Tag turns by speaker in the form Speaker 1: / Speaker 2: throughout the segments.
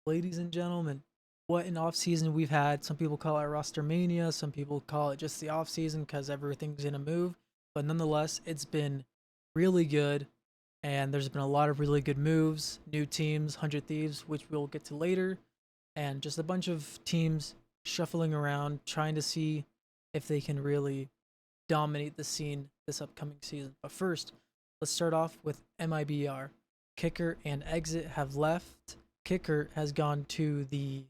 Speaker 1: ladies and gentlemen, what an off season we've had. Some people call it roster mania, some people call it just the off season because everything's in a move. But nonetheless, it's been really good, and there's been a lot of really good moves, new teams, 100 Thieves, which we'll get to later, and just a bunch of teams shuffling around trying to see if they can really dominate the scene this upcoming season. But first, let's start off with Mibr. Kicker and Exit have left. Kicker has gone to the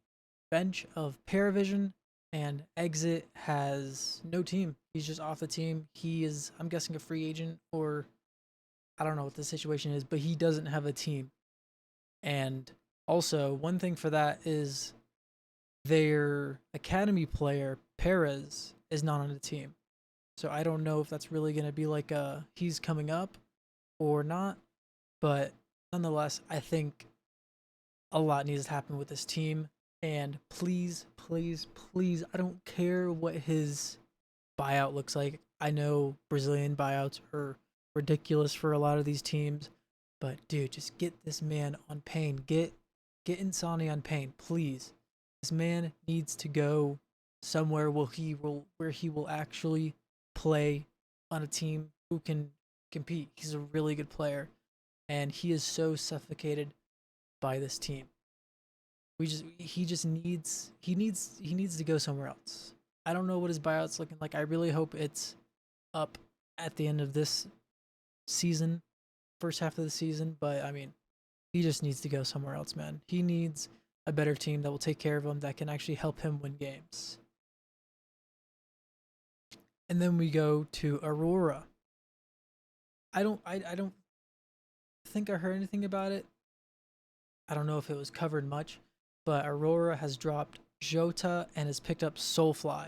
Speaker 1: bench of Paravision, and Exit has no team. He's just off the team. He is, I'm guessing, a free agent, or I don't know what the situation is, but he doesn't have a team. And also, one thing for that is their academy player, Perez, is not on the team. So I don't know if that's really going to be like a he's coming up or not. But nonetheless, I think a lot needs to happen with this team. And please, please, please, I don't care what his buyout looks like. I know Brazilian buyouts are ridiculous for a lot of these teams, but dude, just get this man on pain. Get Insani on pain, please. This man needs to go somewhere where he will actually play on a team who can compete. He's a really good player, and he is so suffocated by this team. He needs to go somewhere else. I don't know what his buyout's looking like. I really hope it's up at the end of this season, first half of the season, but I mean, he just needs to go somewhere else, man. He needs a better team that will take care of him, that can actually help him win games. And then we go to Aurora. I don't think I heard anything about it. I don't know if it was covered much, but Aurora has dropped Jota and has picked up Soulfly.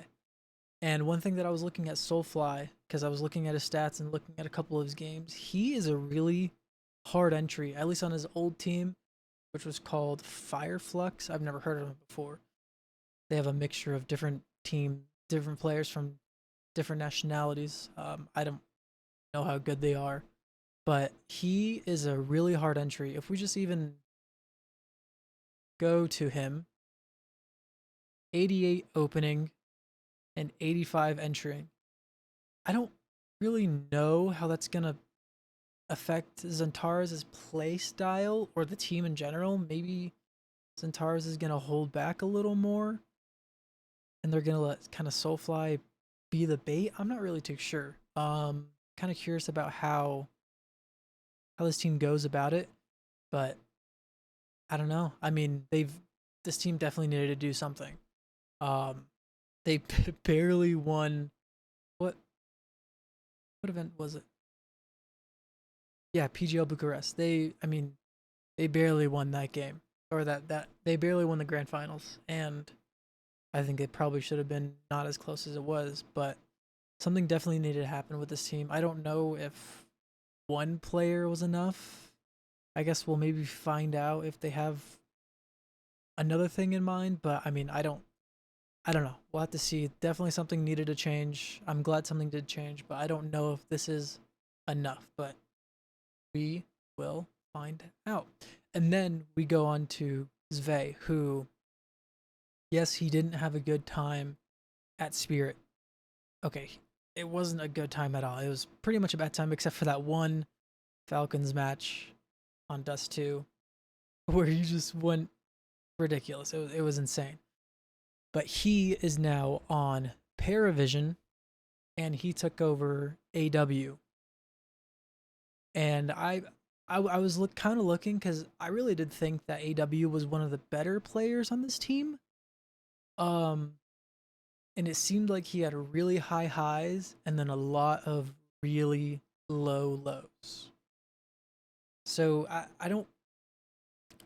Speaker 1: And one thing that I was looking at Soulfly, because I was looking at his stats and looking at a couple of his games, he is a really hard entry, at least on his old team, which was called Fireflux. I've never heard of him before. They have a mixture of different players from different nationalities. I don't know how good they are, but he is a really hard entry. If we just even go to him, 88 opening and 85 entering. I don't really know how that's going to affect Zentaris' play style or the team in general. Maybe Zentaris is going to hold back a little more and they're going to let kind of Soulfly be the bait. I'm not really too sure. Kind of curious about how this team goes about it, but I don't know. I mean, this team definitely needed to do something. They barely won. What event was it? Yeah, PGL Bucharest. They barely won that game, or that they barely won the grand finals, and I think it probably should have been not as close as it was. But something definitely needed to happen with this team. I don't know if one player was enough. I guess we'll maybe find out if they have another thing in mind, but I mean, I don't know. We'll have to see. Definitely something needed to change. I'm glad something did change, but I don't know if this is enough, but we will find out. And then we go on to Zweih, who, yes, he didn't have a good time at Spirit. Okay, it wasn't a good time at all. It was pretty much a bad time, except for that one Falcons match on Dust 2, where he just went ridiculous. It was insane. But he is now on Paravision, and he took over AW. And I was kind of looking because I really did think that AW was one of the better players on this team. And it seemed like he had really high highs and then a lot of really low lows. So I don't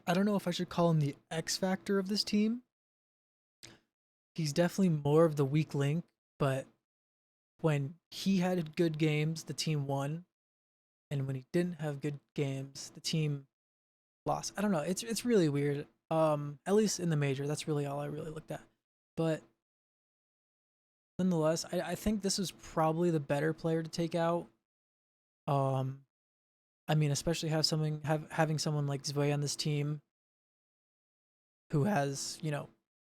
Speaker 1: know if I should call him the X factor of this team. He's definitely more of the weak link, but when he had good games, the team won, and when he didn't have good games, the team lost. I don't know. It's really weird. At least in the major, that's really all I really looked at. But nonetheless, I think this is probably the better player to take out. I mean, especially having someone like Zweih on this team who has,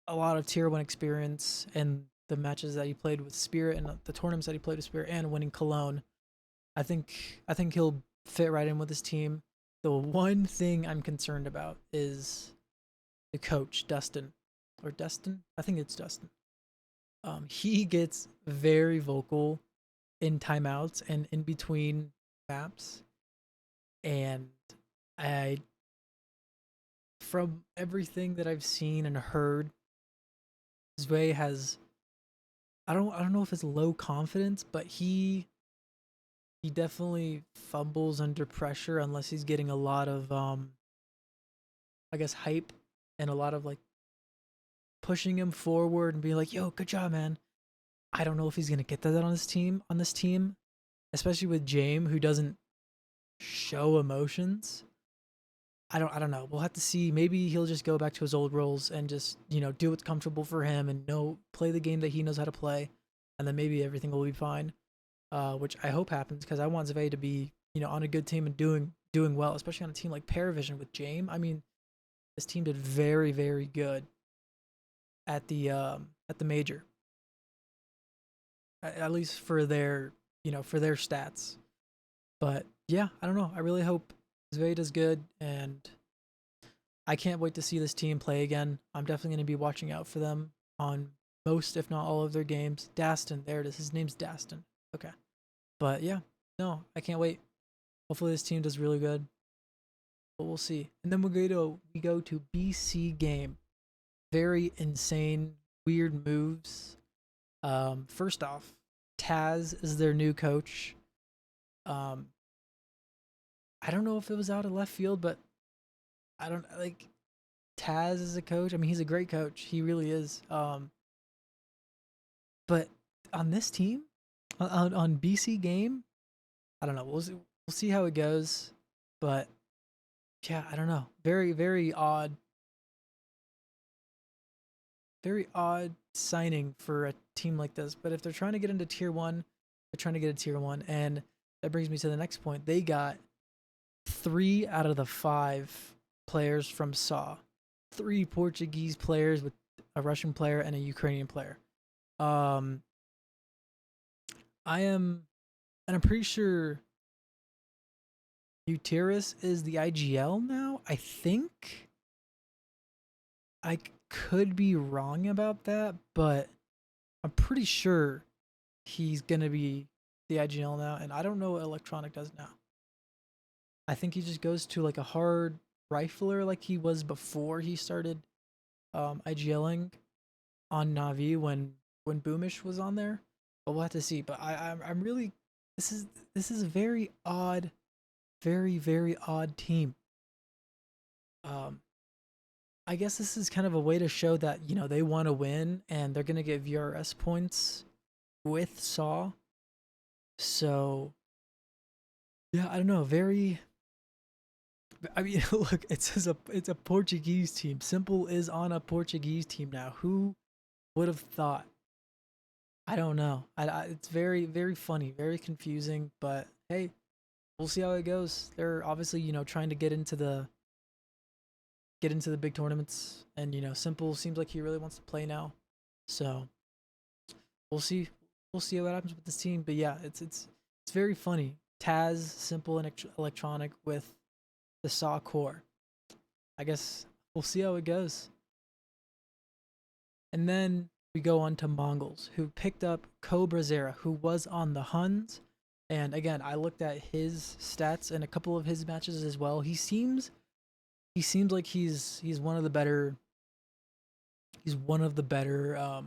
Speaker 1: a lot of tier 1 experience in the matches that he played with Spirit and the tournaments that he played with Spirit and winning Cologne. I think he'll fit right in with his team. The one thing I'm concerned about is the coach, Dustin. Or Dustin? I think it's Dustin. He gets very vocal in timeouts and in between maps. And I from everything that I've seen and heard, Zweih has I don't know if it's low confidence, but he definitely fumbles under pressure unless he's getting a lot of I guess hype and a lot of like pushing him forward and being like, "Yo, good job, man." I don't know if he's gonna get that on this team, especially with James, who doesn't show emotions. I don't know. We'll have to see. Maybe he'll just go back to his old roles and just, do what's comfortable for him and play the game that he knows how to play, and then maybe everything will be fine. Which I hope happens because I want Zvei to be, on a good team and doing well, especially on a team like Paravision with James. I mean, this team did very, very good at the major, at least for their for their stats. But yeah, I don't know. I really hope Zvei does good, and I can't wait to see this team play again. I'm definitely going to be watching out for them on most, if not all, of their games. Daston, there it is. His name's Daston. Okay, but yeah, no, I can't wait. Hopefully, this team does really good, but we'll see. And then we go to BC game. Very insane, weird moves. First off, Taz is their new coach. Um, I don't know if it was out of left field, but I don't like Taz as a coach. I mean, he's a great coach. He really is. But on this team, on BC game, I don't know. We'll see how it goes. But yeah, I don't know. Very, very odd signing for a team like this. But if they're trying to get into tier one, they're trying to get a tier one. And that brings me to the next point. They got 3 out of the 5 players from SAW. 3 Portuguese players with a Russian player and a Ukrainian player. Um, and I'm pretty sure Uteris is the IGL now. I think I could be wrong about that, but I'm pretty sure he's gonna be the IGL now, and I don't know what Electronic does now. I think he just goes to like a hard rifler like he was before he started IGLing on Navi when Boomish was on there. But we'll have to see. But I'm really this is a very odd, very, very odd team. Um I guess this is kind of a way to show that, they want to win and they're gonna get VRS points with SAW. So yeah, I don't know. Very I mean, look, it's a Portuguese team. Simple is on a Portuguese team now. Who would have thought? I don't know. It's very, very funny, very confusing. But hey, we'll see how it goes. They're obviously, trying to get into the big tournaments, and Simple seems like he really wants to play now. So we'll see. We'll see what happens with this team. But yeah, it's very funny. Taz, Simple, and Electronic with the SAW core. I guess we'll see how it goes. And then we go on to Mongolz, who picked up Cobra Zera, who was on the Huns. And again, I looked at his stats and a couple of his matches as well. He seems like he's one of the better. He's one of the better.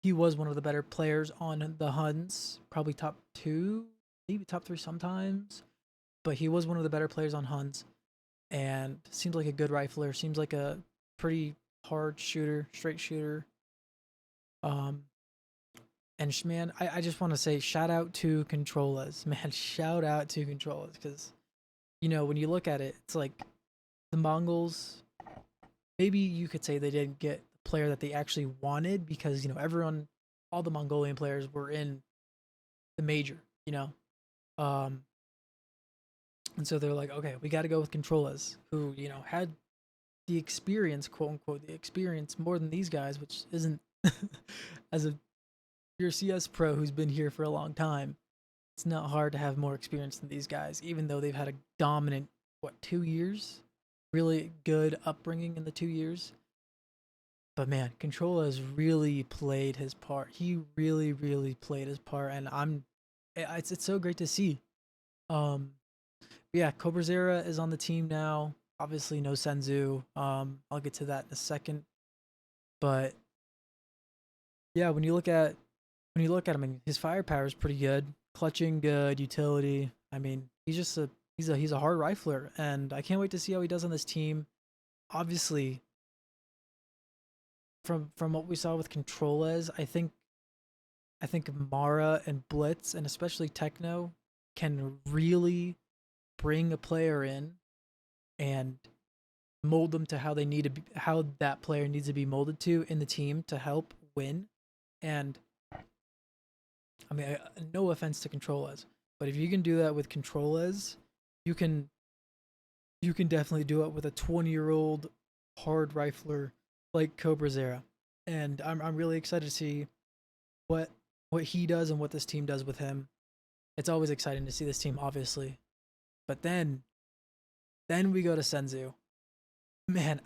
Speaker 1: He was one of the better players on the Huns, probably top 2, maybe top 3 sometimes. But he was one of the better players on Huns, and seems like a good rifler. Seems like a pretty hard shooter, straight shooter. Um, and man, I just want to say shout out to Controlas, man. Shout out to Controlas because when you look at it, it's like the Mongols. Maybe you could say they didn't get the player that they actually wanted because everyone, all the Mongolian players were in the major. Um, and so they're like, okay, we got to go with Controlas, who had the experience, quote unquote, the experience more than these guys, which isn't as a pure CS pro who's been here for a long time. It's not hard to have more experience than these guys, even though they've had a dominant, what, 2 years? Really good upbringing in the 2 years. But man, Control has really played his part. He really, really played his part, and it's so great to see. Um, yeah, Cobrazera is on the team now. Obviously, no Senzu. I'll get to that in a second. But yeah, when you look at him, I mean, his firepower is pretty good. Clutching good, utility. I mean, he's a hard rifler, and I can't wait to see how he does on this team. Obviously, from what we saw with Controles, I think Mara and Blitz and especially Techno can really bring a player in and mold them to how they need to be, how that player needs to be molded to in the team to help win. And I mean, no offense to Controles, but if you can do that with Controles, you can you can definitely do it with a 20-year-old hard rifler like Cobrazera. And I'm really excited to see what what he does and what this team does with him. It's always exciting to see this team, obviously. But then we go to Senzu. Man,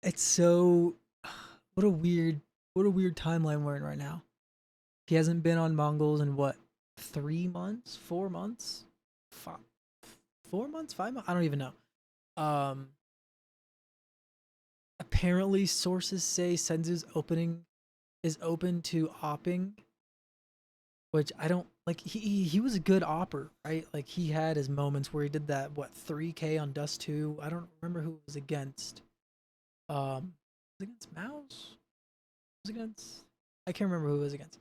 Speaker 1: it's so what a weird timeline we're in right now. He hasn't been on Mongolz in what, 3 months, 4 months, 4 months, 5 months. I don't even know. Um, Apparently sources say Senzu's opening is open to opping, which I don't like. He was a good opper, right? Like he had his moments where he did that, what, 3K on Dust 2. I don't remember who it was against. Was it against Mouse? Was it against? I can't remember who it was against.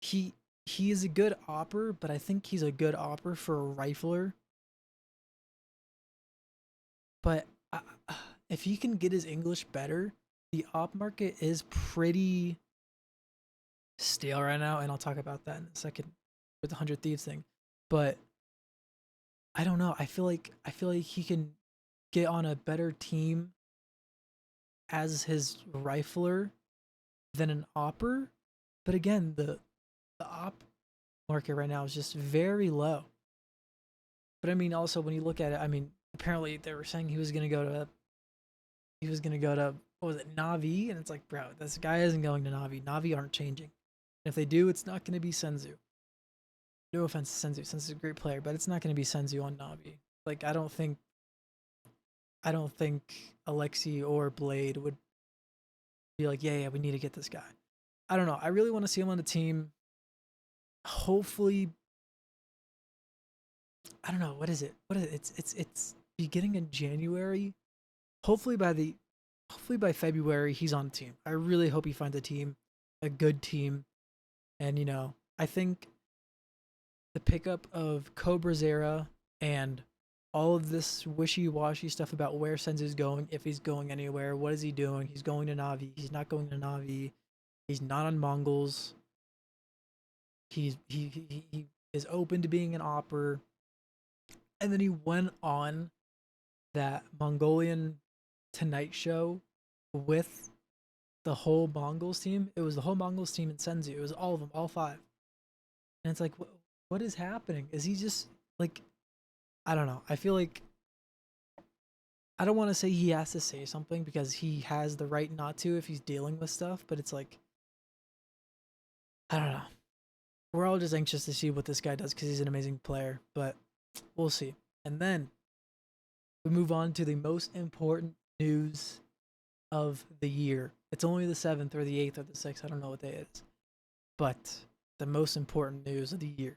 Speaker 1: He he is a good opper, but I think he's a good opper for a rifler. But if he can get his English better, the op market is pretty stale right now, and I'll talk about that in a second with the 100 Thieves thing. But I don't know. I feel like he can get on a better team as his rifler than an opper. But again, the op market right now is just very low. But I mean, also when you look at it, I mean, apparently they were saying he was gonna go to what was it, Navi, and it's like, bro, this guy isn't going to Navi. Navi aren't changing. And if they do, it's not gonna be Senzu. No offense to Senzu. Senzu's a great player, but it's not gonna be Senzu on Navi. Like I don't think Alexi or Blade would be like, yeah, we need to get this guy. I don't know. I really want to see him on the team. Hopefully, I don't know. What is it? What is it? It's beginning in January. Hopefully by February he's on the team. I really hope he finds a team, a good team. And I think the pickup of Cobrazera and all of this wishy-washy stuff about where Senzu's going, if he's going anywhere, what is he doing? He's going to Navi. He's not going to Navi. He's not on Mongolz. He is open to being an opper. And then he went on that Mongolian Tonight Show with the whole Mongolz team. It was the whole Mongolz team in Senzu. It was all of them, all five. And it's like, what is happening? Is he just like, I don't know. I feel like I don't want to say he has to say something because he has the right not to if he's dealing with stuff, but it's like, I don't know. We're all just anxious to see what this guy does because he's an amazing player, but we'll see. And then we move on to the most important news of the year. It's only the 7th or the 8th or the 6th. I don't know what day it is. But the most important news of the year.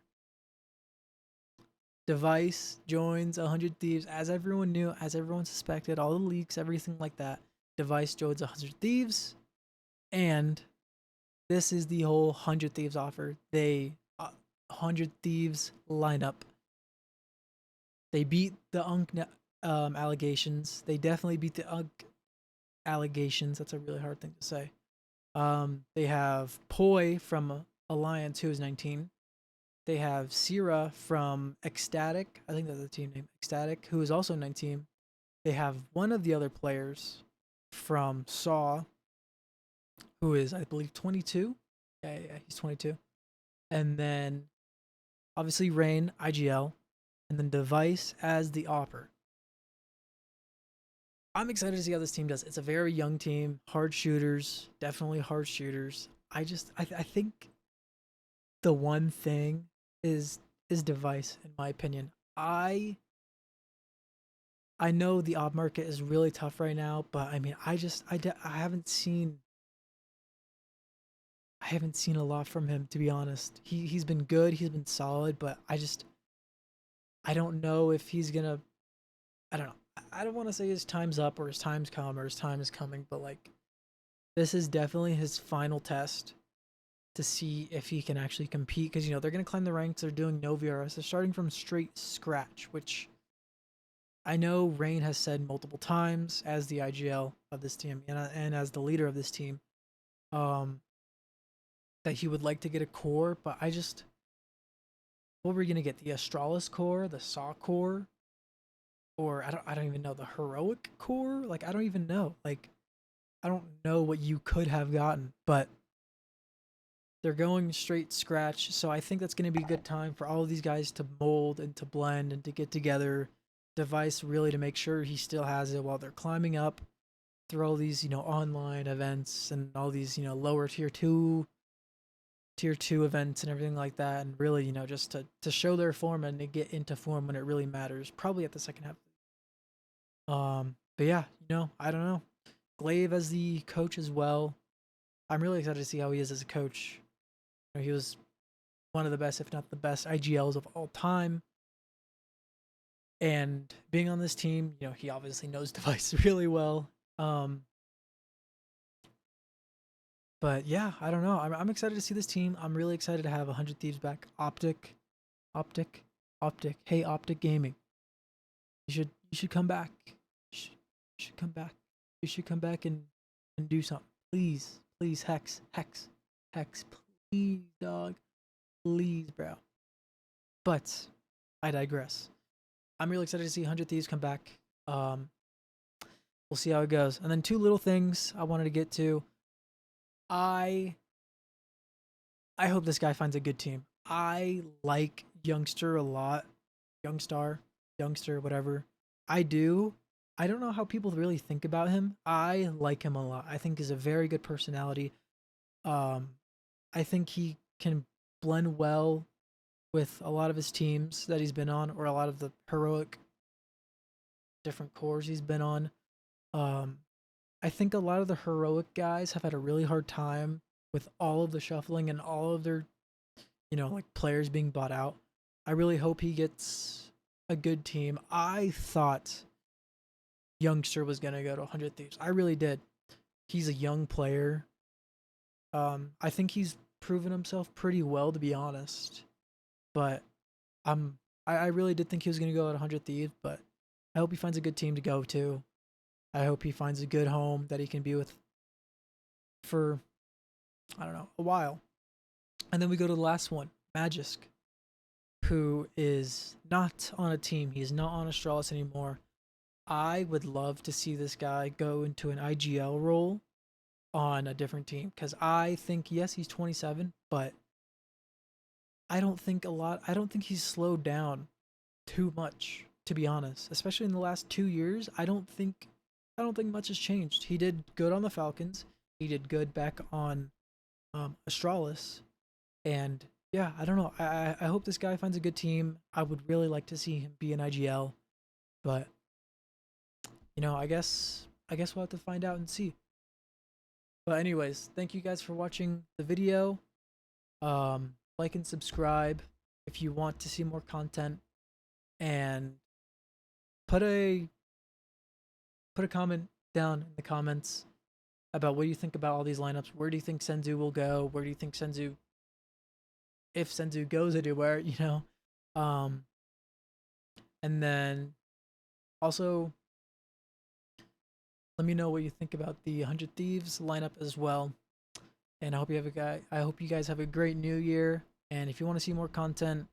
Speaker 1: Device joins 100 Thieves, as everyone knew, as everyone suspected, all the leaks, everything like that. Device joins 100 Thieves, and this is the whole 100 Thieves offer. 100 Thieves lineup. They beat the Unk allegations. They definitely beat the Unk allegations. That's a really hard thing to say. They have Poi from Alliance, who is 19. They have Sierra from Ecstatic. I think that's the team name, Ecstatic, who is also 19. they have one of the other players from Saw, who is, I believe, 22. Yeah, he's 22. And then obviously Rain, IGL, and then Device as the Opper. I'm excited to see how this team does. It's a very young team, hard shooters, definitely hard shooters. I think the one thing is Device, in my opinion. I know the op market is really tough right now, but I mean, I haven't seen a lot from him, to be honest. He's been good, he's been solid, but I don't know if he's gonna. I don't know. I don't want to say his time's up or his time's come or his time is coming, but like this is definitely his final test to see if he can actually compete, because they're gonna climb the ranks. They're doing no VRS. They're starting from straight scratch, which I know Rain has said multiple times as the IGL of this team and as the leader of this team, um, that he would like to get a core, but what were we gonna get? The Astralis core, the Saw core, or I don't even know, the Heroic core? Like I don't even know. Like I don't know what you could have gotten, but they're going straight scratch, so I think that's going to be a good time for all of these guys to mold and to blend and to get together. Device really to make sure he still has it while they're climbing up through all these online events and all these lower tier 2 events and everything like that, and really just to show their form and to get into form when it really matters, probably at the second half. But yeah, I don't know. Glaive as the coach as well. I'm really excited to see how he is as a coach. He was one of the best, if not the best, IGLs of all time. And being on this team, he obviously knows Device really well. But yeah, I don't know. I'm excited to see this team. I'm really excited to have 100 Thieves back. Optic. Hey, Optic Gaming. You should come back. You should come back. You should come back and do something. Please, Hex, please, dog. Please, bro. But I digress. I'm really excited to see 100 Thieves come back. We'll see how it goes. And then 2 little things I wanted to get to. I hope this guy finds a good team. I like Youngster a lot. Youngster, whatever. I do. I don't know how people really think about him. I like him a lot. I think he's a very good personality. I think he can blend well with a lot of his teams that he's been on, or a lot of the heroic different cores he's been on. I think a lot of the heroic guys have had a really hard time with all of the shuffling and all of their, like players being bought out. I really hope he gets a good team. I thought Youngster was going to go to 100 Thieves. I really did. He's a young player. I think he's proven himself pretty well, to be honest. But I really did think he was going to go at 100 Thieves, but I hope he finds a good team to go to. I hope he finds a good home that he can be with for, I don't know, a while. And then we go to the last one, Magisk, who is not on a team. He's not on Astralis anymore. I would love to see this guy go into an IGL role on a different team, because I think, yes, he's 27, but I don't think he's slowed down too much, to be honest. Especially in the last 2 years, I don't think much has changed. He did good on the Falcons. He did good back on Astralis. And yeah, I don't know. I hope this guy finds a good team. I would really like to see him be an IGL. But I guess we'll have to find out and see. But anyways, thank you guys for watching the video. Like and subscribe if you want to see more content, and put a comment down in the comments about what you think about all these lineups. Where do you think Senzu will go? Where do you think if Senzu goes anywhere, and then also let me know what you think about the 100 Thieves lineup as well. And I hope you guys have a great new year. And if you want to see more content,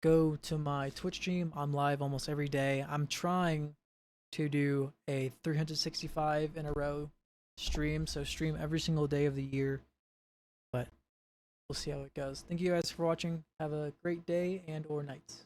Speaker 1: go to my Twitch stream. I'm live almost every day. I'm trying to do a 365 in a row stream. So stream every single day of the year. But we'll see how it goes. Thank you guys for watching. Have a great day and or night.